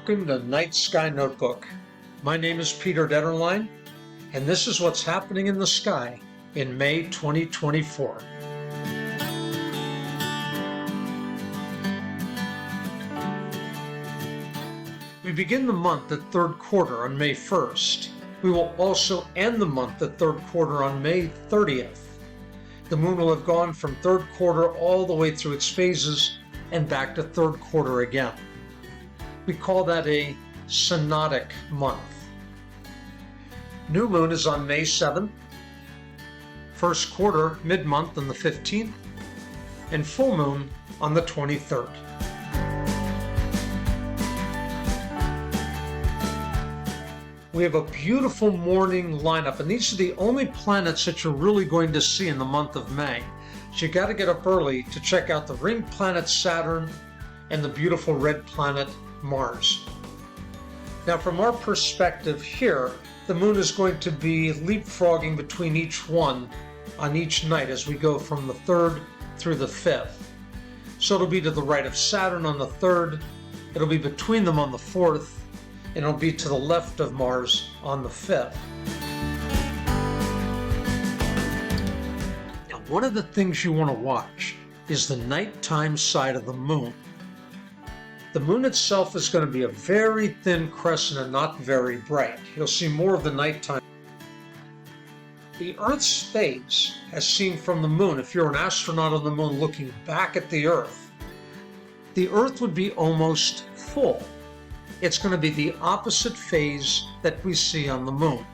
Welcome to Night Sky Notebook. My name is Peter Detterline, and this is what's happening in the sky in May 2024. We begin the month at third quarter on May 1st. We will also end the month at third quarter on May 30th. The moon will have gone from third quarter all the way through its phases and back to third quarter again. We call that a Synotic Month. New moon is on May 7th, first quarter mid-month on the 15th, and full moon on the 23rd. We have a beautiful morning lineup, and these are the only planets that you're really going to see in the month of May. So you got to get up early to check out the ring planet Saturn and the beautiful red planet Mars. Now, from our perspective here, the moon is going to be leapfrogging between each one on each night as we go from the 3rd through the 5th. So it'll be to the right of Saturn on the 3rd, it'll be between them on the 4th, and it'll be to the left of Mars on the 5th. Now, one of the things you want to watch is the nighttime side of the moon. The moon itself is going to be a very thin crescent and not very bright. You'll see more of the nighttime. The Earth's phase, as seen from the moon, if you're an astronaut on the moon looking back at the Earth would be almost full. It's going to be the opposite phase that we see on the moon.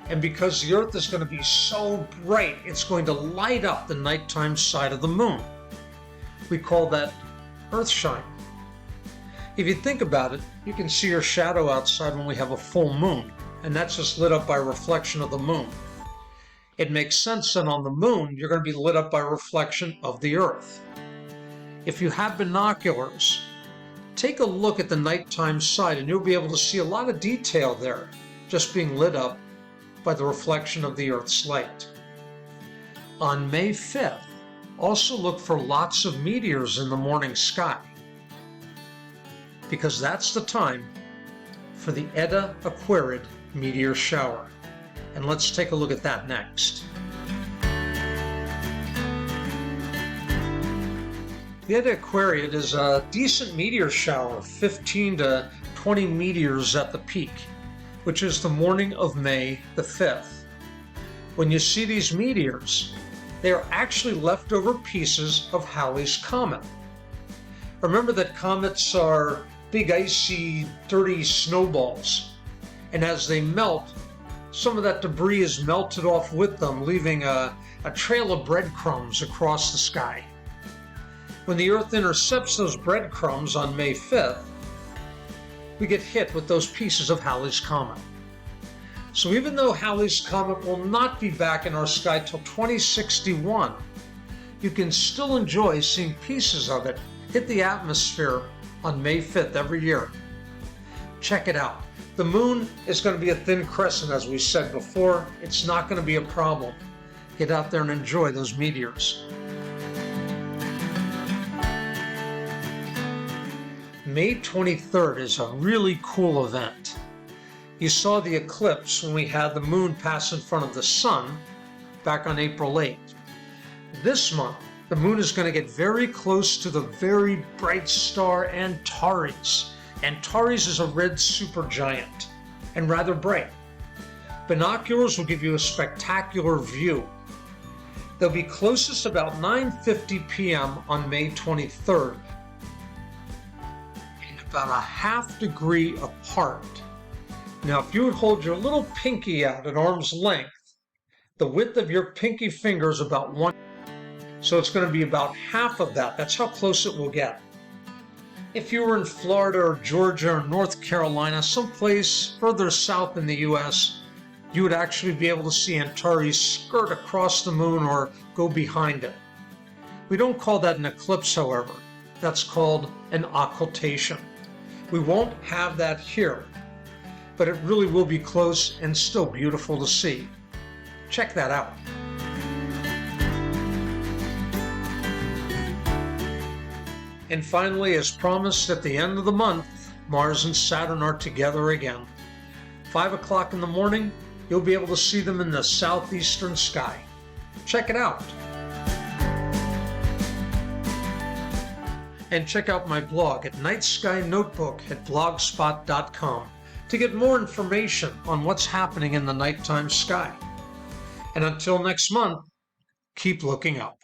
And because the Earth is going to be so bright, it's going to light up the nighttime side of the moon. We call that Earthshine. If you think about it, you can see your shadow outside when we have a full moon, and that's just lit up by reflection of the moon. It makes sense that on the moon, you're going to be lit up by reflection of the Earth. If you have binoculars, take a look at the nighttime side and you'll be able to see a lot of detail there, just being lit up by the reflection of the Earth's light. On May 5th, also look for lots of meteors in the morning sky, because that's the time for the Aquarid meteor shower. And let's take a look at that next. The Aquarid is a decent meteor shower, 15 to 20 meteors at the peak, which is the morning of May the 5th. When you see these meteors, they are actually leftover pieces of Halley's Comet. Remember that comets are big, icy, dirty snowballs, and as they melt, some of that debris is melted off with them, leaving a trail of breadcrumbs across the sky. When the Earth intercepts those breadcrumbs on May 5th, we get hit with those pieces of Halley's Comet. So even though Halley's Comet will not be back in our sky till 2061, you can still enjoy seeing pieces of it hit the atmosphere on May 5th every year. Check it out. The moon is going to be a thin crescent, as we said before. It's not going to be a problem. Get out there and enjoy those meteors. May 23rd is a really cool event. You saw the eclipse when we had the moon pass in front of the sun back on April 8th. This month, the moon is going to get very close to the very bright star Antares. Antares is a red supergiant and rather bright. Binoculars will give you a spectacular view. They'll be closest about 9:50 p.m. on May 23rd, and about a half degree apart. Now, if you would hold your little pinky out at arm's length, the width of your pinky finger is about 1. So it's going to be about half of that. That's how close it will get. If you were in Florida or Georgia or North Carolina, someplace further south in the US, you would actually be able to see Antares skirt across the moon or go behind it. We don't call that an eclipse, however. That's called an occultation. We won't have that here, but it really will be close and still beautiful to see. Check that out. And finally, as promised at the end of the month, Mars and Saturn are together again. 5 o'clock in the morning, you'll be able to see them in the southeastern sky. Check it out. And check out my blog at nightskynotebook@blogspot.com to get more information on what's happening in the nighttime sky. And until next month, keep looking up.